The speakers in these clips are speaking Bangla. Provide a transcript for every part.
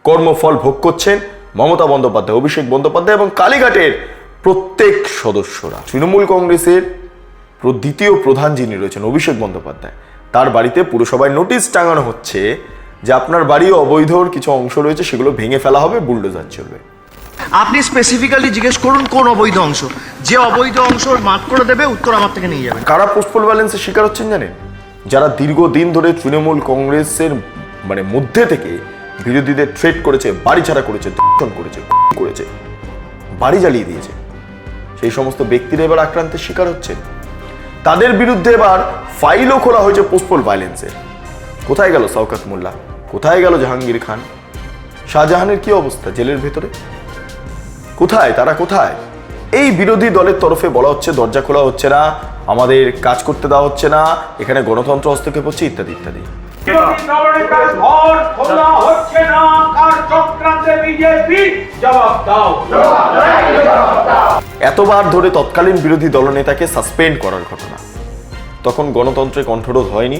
কর্মফল ভোগ করছেন মমতা বন্দ্যোপাধ্যায়, অভিষেক বন্দ্যোপাধ্যায় এবং কালীঘাটের প্রত্যেক সদস্যরা। তৃণমূল কংগ্রেসের দ্বিতীয় প্রধান যিনি রয়েছেন অভিষেক বন্দ্যোপাধ্যায়, তার বাড়িতে পুরসভায় নোটিশ টাঙানো হচ্ছে যে আপনার বাড়ি অবৈধর কিছু অংশ রয়েছে, সেগুলো ভেঙে ফেলা হবে, বুলডোজার চলবে। আপনি স্পেসিফিক্যালি জিজ্ঞেস করুন কোন অবৈধ অংশ, যে অবৈধ অংশ মার্ক করে দেবে উত্তর আমার থেকে নিয়ে যাবে। কারা পোস্টপোল ব্যালেন্সের শিকার হচ্ছেন জানেন? যারা দীর্ঘদিন ধরে তৃণমূল কংগ্রেসের মধ্যে থেকে বিরোধীদের থ্রেট করেছে, বাড়ি ছাড়া করেছে, দর্শন করেছে, বাড়ি জ্বালিয়ে দিয়েছে, সেই সমস্ত ব্যক্তিরা এবার আক্রান্তের শিকার হচ্ছে। তাদের বিরুদ্ধে এবার ফাইলও খোলা হয়েছে পোস্টপোল ভায়োলেন্সের। কোথায় গেল শওকত মোল্লা? কোথায় গেল জাহাঙ্গীর খান? শাহজাহানের কি অবস্থা জেলের ভেতরে? কোথায় তারা? কোথায়? এই বিরোধী দলের তরফে বলা হচ্ছে দরজা খোলা হচ্ছে না, আমাদের কাজ করতে দেওয়া হচ্ছে না, এখানে গণতন্ত্র হস্তক্ষেপ হচ্ছে, ইত্যাদি ইত্যাদি। এতবার ধরে তৎকালীন বিরোধী দলনেতাকে সাসপেন্ড করার ঘটনা, তখন গণতন্ত্রে কণ্ঠরোধ হয়নি।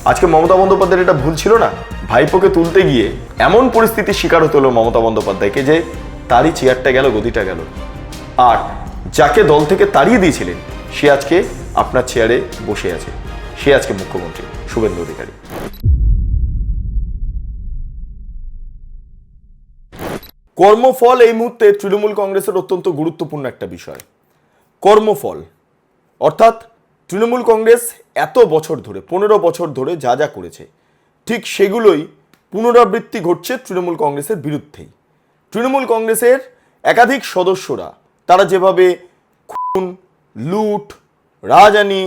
আজকে মমতা বন্দ্যোপাধ্যায়ের এটা ভুল ছিল না? ভাইপোকে তুলতে গিয়ে এমন পরিস্থিতির শিকার হতে হলো মমতা বন্দ্যোপাধ্যায়কে যে তারই চেয়ারটা গেল, গদিটা গেল। আর যাকে দল থেকে তাড়িয়ে দিয়েছিলেন সে আজকে আপনার চেয়ারে বসে আছে, সে আজকে মুখ্যমন্ত্রী শুভেন্দু অধিকারী। কর্মফল এই মুহূর্তে তৃণমূল কংগ্রেসের অত্যন্ত গুরুত্বপূর্ণ একটা বিষয়। কর্মফল অর্থাৎ তৃণমূল কংগ্রেস এত বছর ধরে, 15 বছর ধরে যা যা করেছে, ঠিক সেগুলোই পুনরাবৃত্তি ঘটছে তৃণমূল কংগ্রেসের বিরুদ্ধেই। তৃণমূল কংগ্রেসের একাধিক সদস্যরা তারা যেভাবে খুন, লুট, রাজধানী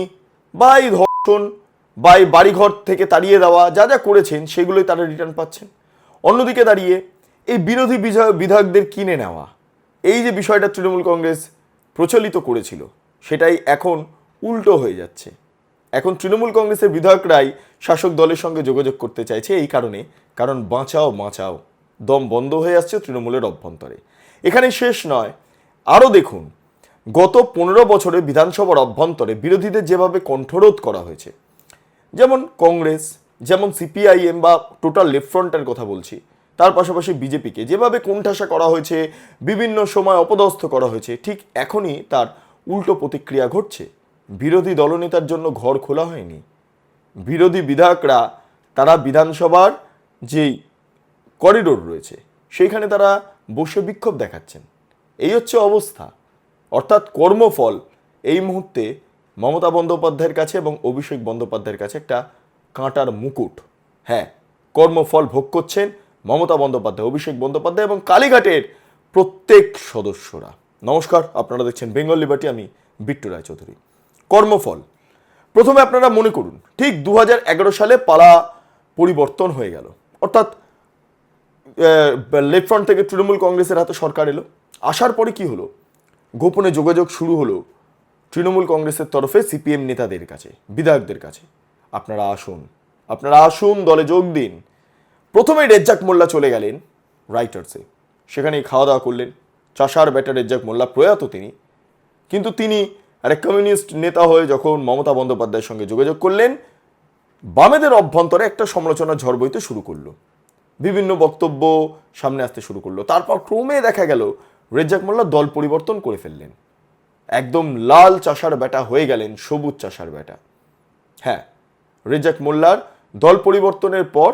বা এই ধর্ষণ বা এই বাড়িঘর থেকে তাড়িয়ে দেওয়া যা যা করেছেন সেগুলোই তারা রিটার্ন পাচ্ছেন। অন্যদিকে দাঁড়িয়ে এই বিরোধী বিধায়কদের কিনে নেওয়া, এই যে বিষয়টা তৃণমূল কংগ্রেস প্রচলিত করেছিল, সেটাই এখন উল্টো হয়ে যাচ্ছে। এখন তৃণমূল কংগ্রেসের বিধায়করাই শাসক দলের সঙ্গে যোগাযোগ করতে চাইছে এই কারণে, কারণ বাঁচাও দম বন্ধ হয়ে আসছে তৃণমূলের অভ্যন্তরে। এখানে শেষ নয়, আরও দেখুন গত 15 বছরে বিধানসভার অভ্যন্তরে বিরোধীদের যেভাবে কণ্ঠরোধ করা হয়েছে, যেমন কংগ্রেস, যেমন সিপিআইএম বা টোটাল লেফট ফ্রন্টের কথা বলছি, তার পাশাপাশি বিজেপিকে যেভাবে কোণঠাসা করা হয়েছে, বিভিন্ন সময় অপদস্থ করা হয়েছে, ঠিক এখনই তার উল্টো প্রতিক্রিয়া ঘটছে। বিরোধী দলনেতার জন্য ঘর খোলা হয়নি। বিরোধী বিধায়করা তারা বিধানসভার যেই করিডোর রয়েছে সেইখানে তারা বসে বিক্ষোভ দেখাচ্ছেন। এই হচ্ছে অবস্থা। অর্থাৎ কর্মফল এই মুহূর্তে মমতা বন্দ্যোপাধ্যায়ের কাছে এবং অভিষেক বন্দ্যোপাধ্যায়ের কাছে একটা কাঁটার মুকুট। হ্যাঁ, কর্মফল ভোগ করছেন মমতা বন্দ্যোপাধ্যায়, অভিষেক বন্দ্যোপাধ্যায় এবং কালীঘাটের প্রত্যেক সদস্যরা। নমস্কার, আপনারা দেখছেন বেঙ্গল লিবার্টি, আমি বিট্টু রায়চৌধুরী। কর্মফল, প্রথমে আপনারা মনে করুন ঠিক 2011 সালে পালা পরিবর্তন হয়ে গেল, অর্থাৎ লেফট ফ্রন্ট থেকে তৃণমূল কংগ্রেসের হাতে সরকার এলো। আসার পরে কি হলো? গোপনে যোগাযোগ শুরু হলো তৃণমূল কংগ্রেসের তরফে সিপিএম নেতাদের কাছে, বিধায়কদের কাছে, আপনারা আসুন দলে যোগ দিন। প্রথমে রেজ্জাক মোল্লা চলে গেলেন রাইটার্সে, সেখানেই খাওয়া দাওয়া করলেন। চাষার বেটা রেজ্জাক মোল্লা প্রয়াত তিনি, কিন্তু তিনি আরেক কমিউনিস্ট নেতা হয়ে যখন মমতা বন্দ্যোপাধ্যায়ের সঙ্গে যোগাযোগ করলেন, বামেদের অভ্যন্তরে একটা সমালোচনা ঝড় বইতে শুরু করলো, বিভিন্ন বক্তব্য সামনে আসতে শুরু করলো। তারপর ক্রমে দেখা গেল রেজ্জাক মোল্লা দল পরিবর্তন করে ফেললেন, একদম লাল চাষার বেটা হয়ে গেলেন সবুজ চাষার বেটা। হ্যাঁ, রেজ্জাক মোল্লার দল পরিবর্তনের পর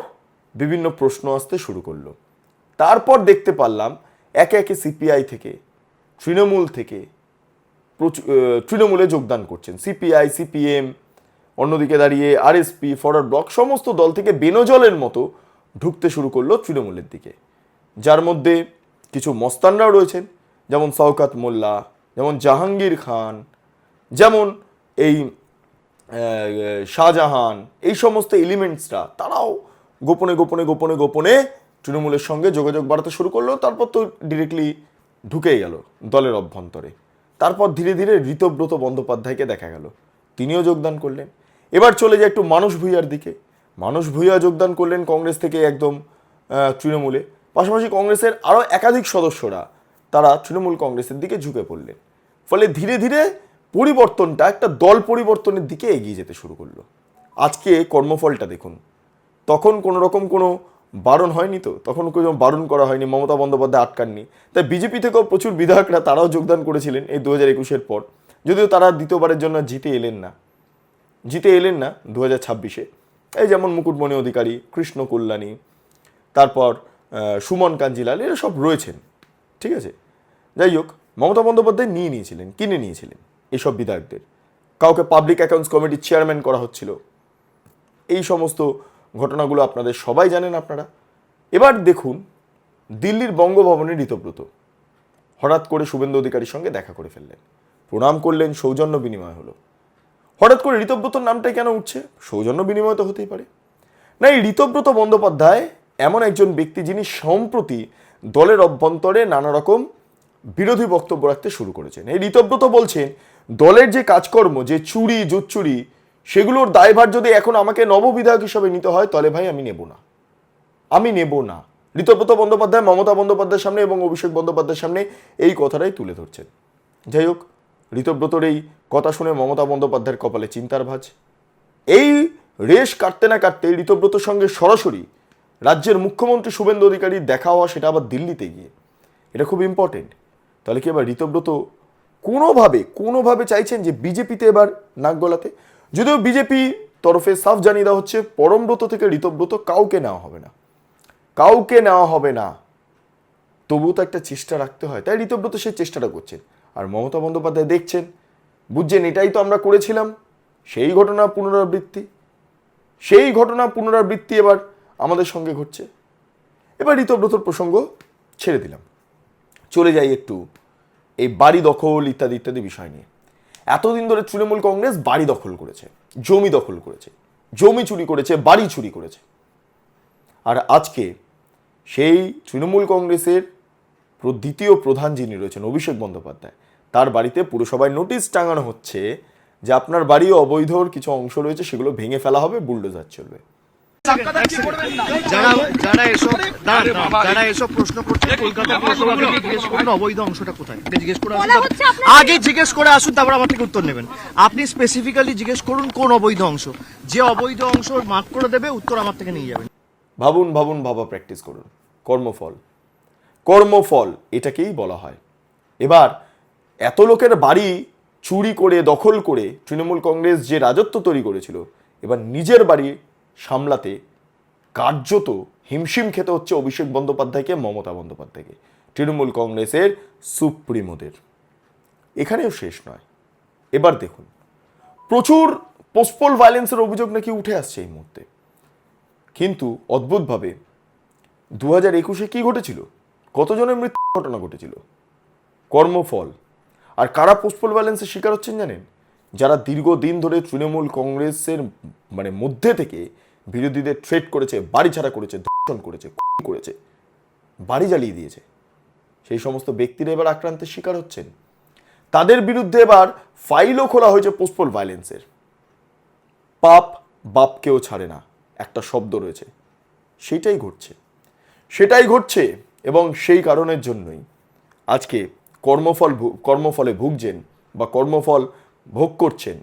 বিভিন্ন প্রশ্ন আসতে শুরু করলো। তারপর দেখতে পারলাম একে একে সিপিআই থেকে, তৃণমূল থেকে তৃণমূলে যোগদান করছেন সিপিআই, সিপিএম, অন্যদিকে দাঁড়িয়ে আরএসপি, ফরওয়ার্ড ব্লক, সমস্ত দল থেকে বেনজলের মতো ঢুকতে শুরু করলো তৃণমূলের দিকে, যার মধ্যে কিছু মস্তানরাও রয়েছেন, যেমন শওকত মোল্লা, যেমন জাহাঙ্গীর খান, যেমন এই শাহজাহান, এই সমস্ত এলিমেন্টসরা তারাও গোপনে গোপনে গোপনে গোপনে তৃণমূলের সঙ্গে যোগাযোগ বাড়াতে শুরু করলো। তারপর তো ডিরেক্টলি ঢুকেই গেল দলের অভ্যন্তরে। তারপর ধীরে ধীরে ঋতব্রত বন্দ্যোপাধ্যায়কে দেখা গেল, তিনিও যোগদান করলেন। এবার চলে যায় একটু মানস ভূঁইয়ার দিকে, মানস ভূঁইয়া যোগদান করলেন কংগ্রেস থেকে একদম তৃণমূলে। পাশাপাশি কংগ্রেসের আরও একাধিক সদস্যরা তারা তৃণমূল কংগ্রেসের দিকে ঝুঁকে পড়লেন। ফলে ধীরে ধীরে পরিবর্তনটা একটা দল পরিবর্তনের দিকে এগিয়ে যেতে শুরু করলো। আজকে কর্মফলটা দেখুন, তখন কোনো রকম কোনো বারণ হয়নি তো, তখন কোনো বারণ করা হয়নি, মমতা বন্দ্যোপাধ্যায় আটকাননি। তাই বিজেপি থেকেও প্রচুর বিধায়করা তারাও যোগদান করেছিলেন এই 2021-এর পর, যদিও তারা দ্বিতীয়বারের জন্য জিতে এলেন না 2026-এ। এই যেমন মুকুটমণি অধিকারী, কৃষ্ণ কল্যাণী, তারপর সুমন কাঞ্জিলাল, এরা সব রয়েছেন, ঠিক আছে। যাই হোক, মমতা বন্দ্যোপাধ্যায় কিনে নিয়েছিলেন এইসব বিধায়কদের। কাউকে পাবলিক অ্যাকাউন্টস কমিটির চেয়ারম্যান করা হচ্ছিল। এই সমস্ত ঘটনাগুলো আপনাদের সবাই জানেন আপনারা। এবার দেখুন, দিল্লির বঙ্গভবনে ঋতব্রত হঠাৎ করে শুভেন্দু অধিকারীর সঙ্গে দেখা করে ফেললেন, প্রণাম করলেন, সৌজন্য বিনিময় হলো। হঠাৎ করে ঋতব্রতর নামটাই কেন উঠছে? সৌজন্য বিনিময় তো হতেই পারে না। এই ঋতব্রত বন্দ্যোপাধ্যায় এমন একজন ব্যক্তি যিনি সম্প্রতি দলের অভ্যন্তরে নানা রকম বিরোধী বক্তব্য রাখতে শুরু করেছেন। এই ঋতব্রত বলছেন, দলের যে কাজকর্ম, যে চুরি জুচ্চুরি, সেগুলোর দায়ভার যদি এখন আমাকে নববিধায়ক হিসাবে নিতে হয়, তাহলে ভাই আমি নেব না। ঋতব্রত বন্দ্যোপাধ্যায় মমতা বন্দ্যোপাধ্যায়ের সামনে এবং অভিষেক বন্দ্যোপাধ্যায়ের সামনে এই কথাটাই তুলে ধরছেন। যাই হোক, ঋতব্রতর এই কথা শুনে মমতা বন্দ্যোপাধ্যায়ের কপালে চিন্তার ভাঁজ। এই রেশ কাটতে না কাটতে ঋতব্রতর সঙ্গে সরাসরি রাজ্যের মুখ্যমন্ত্রী শুভেন্দু অধিকারীর দেখা হওয়া, সেটা আবার দিল্লিতে গিয়ে। এটা খুব ইম্পর্টেন্ট। তাহলে কি এবার ঋতব্রত কোনোভাবে চাইছেন যে বিজেপিতে এবার নাক গলাতে? যদিও বিজেপি তরফে সাফ জানিয়ে দেওয়া হচ্ছে, পরমব্রত থেকে ঋতব্রত কাউকে নেওয়া হবে না। তবুও তো একটা চেষ্টা রাখতে হয়, তাই ঋতব্রত সেই চেষ্টাটা করছেন। আর মমতা বন্দ্যোপাধ্যায় দেখছেন, বুঝছেন এটাই তো আমরা করেছিলাম, সেই ঘটনা পুনরাবৃত্তি এবার আমাদের সঙ্গে ঘটছে। এবার ঋতব্রতর প্রসঙ্গ ছেড়ে দিলাম, চলে যাই একটু এই বাড়ি দখল ইত্যাদি বিষয় নিয়ে। এতদিন ধরে তৃণমূল কংগ্রেস বাড়ি দখল করেছে, জমি দখল করেছে, জমি চুরি করেছে, বাড়ি চুরি করেছে। আর আজকে সেই তৃণমূল কংগ্রেসের দ্বিতীয় প্রধান যিনি রয়েছেন অভিষেক বন্দ্যোপাধ্যায়, তার বাড়িতে পুরসভায় নোটিশ টাঙানো হচ্ছে যে আপনার বাড়ি অবৈধর কিছু অংশ রয়েছে, সেগুলো ভেঙে ফেলা হবে, বুলডোজার চলবে। যারা এসব প্রশ্ন করছে, কলকাতা পুরসভাকে জিজ্ঞেস করুন অবৈধ অংশটা কোথায়, আগে জিজ্ঞেস করে আসুন, তারপর আমার থেকে উত্তর নেবেন। আপনি স্পেসিফিক্যালি জিজ্ঞেস করুন কোন অবৈধ অংশ, যে অবৈধ অংশ মার্ক করে দেবে, উত্তর আমার থেকে নিয়ে যাবেন। ভাবা প্র্যাকটিস করুন। কর্মফল এটাকেই বলা হয়। এবার এত লোকের বাড়ি চুরি করে, দখল করে তৃণমূল কংগ্রেস যে রাজত্ব তৈরি করেছিল, এবার নিজের বাড়ি সামলাতে কার্যত হিমশিম খেতে হচ্ছে অভিষেক বন্দ্যোপাধ্যায়কে, মমতা বন্দ্যোপাধ্যায়কে, তৃণমূল কংগ্রেসের সুপ্রিমোদের। এখানেও শেষ নয়। এবার দেখুন, প্রচুর পোস্টপোল ভায়োলেন্সের অভিযোগ নাকি উঠে আসছে এই মুহূর্তে। কিন্তু অদ্ভুতভাবে 2021-এ কি ঘটেছিল? কতজনের মৃত্যু ঘটনা ঘটেছিল? কর্মফল। আর কারা পোস্টপোল ভায়োলেন্সের শিকার হচ্ছেন জানেন? যারা দীর্ঘদিন ধরে তৃণমূল কংগ্রেসের মধ্যে থেকে বিরোধীদের থ্রেট করেছে, বাড়ি ছাড়া করেছে, ধর্ষণ করেছে, বাড়ি জ্বালিয়ে দিয়েছে, সেই সমস্ত ব্যক্তিরা এবার আক্রান্তের শিকার হচ্ছেন। তাদের বিরুদ্ধে এবার ফাইলও খোলা হয়েছে পোস্টপোল ভায়োলেন্সের। পাপ বাপকেও ছাড়ে না, একটা শব্দ রয়েছে, সেটাই ঘটছে এবং সেই কারণের জন্যই আজকে কর্মফলে ভুগছেন বা কর্মফল ভোগ করছেন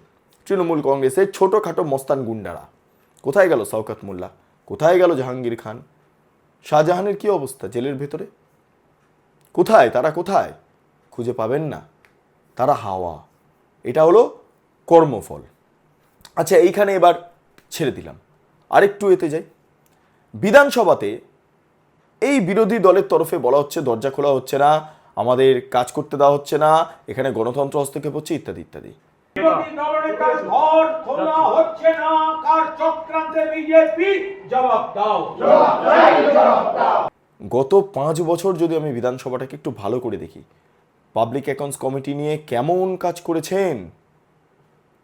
তৃণমূল কংগ্রেসের ছোটোখাটো মস্তান গুন্ডারা। কোথায় গেল শওকত মোল্লা? কোথায় গেল জাহাঙ্গীর খান? শাহজাহানের কি অবস্থা জেলের ভেতরে? তারা কোথায়? খুঁজে পাবেন না, তারা হাওয়া। এটা হলো কর্মফল। আচ্ছা, এইখানে এবার ছেড়ে দিলাম, আরেকটু এতে যাই। বিধানসভাতে এই বিরোধী দলের তরফে বলা হচ্ছে দরজা খোলা হচ্ছে না, আমাদের কাজ করতে দেওয়া হচ্ছে না, এখানে গণতন্ত্র হস্তক্ষেপ হচ্ছে, ইত্যাদি। গত 5 বছর যদি আমি বিধানসভাটাকে একটু ভালো করে দেখি, পাবলিক অ্যাকাউন্টস কমিটি নিয়ে কেমন কাজ করেছেন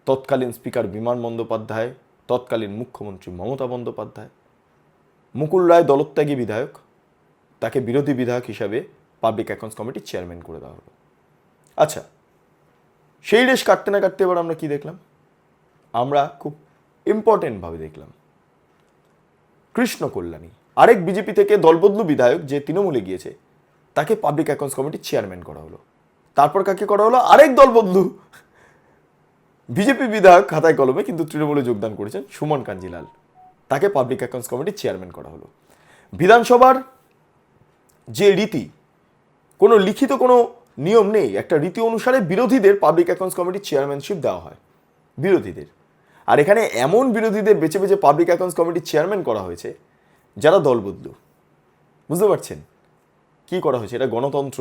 তৎকালীন স্পিকার বিমান বন্দ্যোপাধ্যায়, তৎকালীন মুখ্যমন্ত্রী মমতা বন্দ্যোপাধ্যায়। মুকুল রায় দলত্যাগী বিধায়ক, তাকে বিরোধী বিধায়ক হিসাবে পাবলিক অ্যাকাউন্টস কমিটির চেয়ারম্যান করে দেওয়া হলো। আচ্ছা, সেই রেশ কাটতে না কাটতে এবার আমরা কি দেখলাম? আমরা খুব ইম্পর্টেন্টভাবে দেখলাম কৃষ্ণ কল্যাণী, আরেক বিজেপি থেকে দলবদলু বিধায়ক যে তৃণমূলে গিয়েছে, তাকে পাবলিক অ্যাকাউন্টস কমিটির চেয়ারম্যান করা হলো। তারপর কাকে করা হলো? আরেক দলবদলু বিজেপি বিধায়ক, খাতায় কলমে কিন্তু তৃণমূলে যোগদান করেছেন, সুমন কাঞ্জিলাল, তাকে পাবলিক অ্যাকাউন্টস কমিটির চেয়ারম্যান করা হলো। বিধানসভার যে রীতি, কোনো লিখিত কোনো নিয়ম নেই, একটা রীতি অনুসারে বিরোধীদের পাবলিক অ্যাকাউন্টস কমিটির চেয়ারম্যানশিপ দেওয়া হয় বিরোধীদের। আর এখানে এমন বিরোধীদের বেছে বেছে পাবলিক অ্যাকাউন্টস কমিটির চেয়ারম্যান করা হয়েছে যারা দলবদলু। বুঝতে পারছেন কি করা হয়েছে? এটা গণতন্ত্র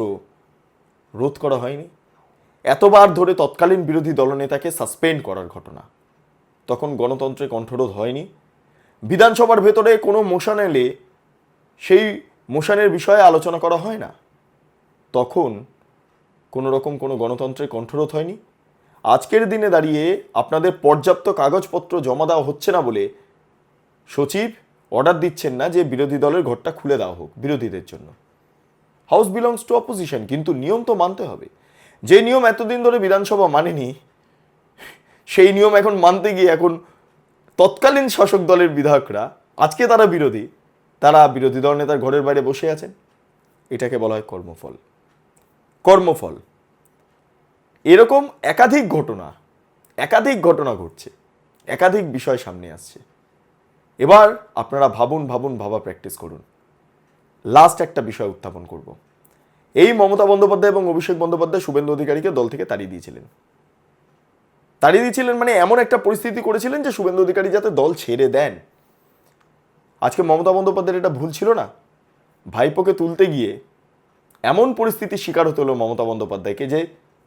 রোধ করা হয়নি। এতবার ধরে তৎকালীন বিরোধী দলনেতাকে সাসপেন্ড করার ঘটনা, তখন গণতন্ত্রে কণ্ঠরোধ হয়নি। বিধানসভার ভেতরে কোনো মোশন এলে সেই মোশনের বিষয়ে আলোচনা করা হয় না, তখন কোনো রকম কোনো গণতন্ত্রের কণ্ঠরোধ হয়নি। আজকের দিনে দাঁড়িয়ে আপনাদের পর্যাপ্ত কাগজপত্র জমা দেওয়া হচ্ছে না বলে সচিব অর্ডার দিচ্ছেন না যে বিরোধী দলের ঘরটা খুলে দেওয়া হোক বিরোধীদের জন্য। হাউস বিলংস টু অপোজিশন, কিন্তু নিয়ম তো মানতে হবে। যে নিয়ম এতদিন ধরে বিধানসভা মানেনি, সেই নিয়ম এখন মানতে গিয়ে এখন তৎকালীন শাসক দলের বিধায়করা, আজকে তারা বিরোধী, তারা বিরোধী দল নেতার ঘরের বাইরে বসে আছেন। এটাকে বলা হয় কর্মফল। কর্মফল এরকম একাধিক ঘটনা ঘটছে, একাধিক বিষয় সামনে আসছে। এবার আপনারা ভাবা প্র্যাকটিস করুন। লাস্ট একটা বিষয় উত্থাপন করব। এই মমতা বন্দ্যোপাধ্যায় এবং অভিষেক বন্দ্যোপাধ্যায় শুভেন্দু অধিকারীকে দল থেকে তাড়িয়ে দিয়েছিলেন মানে এমন একটা পরিস্থিতি করেছিলেন যে শুভেন্দু অধিকারী যাতে দল ছেড়ে দেন। আজকে মমতা বন্দ্যোপাধ্যায়ের এটা ভুল ছিল না? ভাইপোকে তুলতে গিয়ে এমন পরিস্থিতির শিকার হতে হলো মমতা বন্দ্যোপাধ্যায়কে যে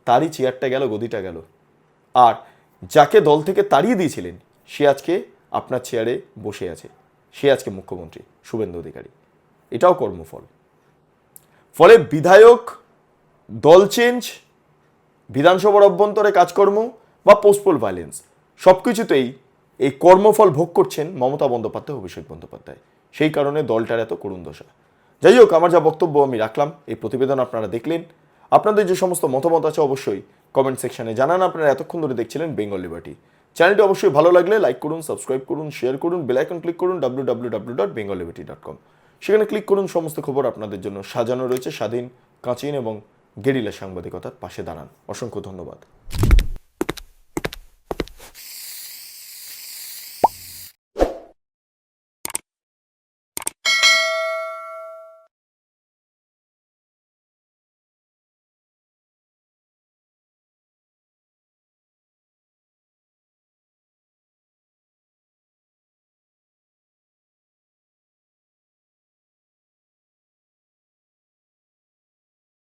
তারই চেয়ারটা গেল, গদিটা গেল। আর যাকে দল থেকে তাড়িয়ে দিয়েছিলেন সে আজকে আপনার চেয়ারে বসে আছে, সে আজকে মুখ্যমন্ত্রী শুভেন্দু অধিকারী। এটাও কর্মফল। ফলে বিধায়ক, দল চেঞ্জ, বিধানসভার অভ্যন্তরে কাজকর্ম বা পোস্টপোল ভায়োলেন্স, সব কিছুতেই এই কর্মফল ভোগ করছেন মমতা বন্দ্যোপাধ্যায়, অভিষেক বন্দ্যোপাধ্যায়। সেই কারণে দলটার এত করুণ দশা। যাই হোক, আমার যা বক্তব্য আমি রাখলাম। এই প্রতিবেদন আপনারা দেখলেন। আপনাদের যে সমস্ত মতামত আছে অবশ্যই কমেন্ট সেকশনে জানান। আপনারা এতক্ষণ ধরে দেখছিলেন বেঙ্গল লিবার্টি। চ্যানেলটি অবশ্যই ভালো লাগলে লাইক করুন, সাবস্ক্রাইব করুন, শেয়ার করুন, বেল আইকন ক্লিক করুন www.bengalliberty.com। সেখানে ক্লিক করুন, সমস্ত খবর আপনাদের জন্য সাজানো রয়েছে। স্বাধীন, কাঁচিন এবং গেরিলা সাংবাদিকতার পাশে দাঁড়ান। অসংখ্য ধন্যবাদ।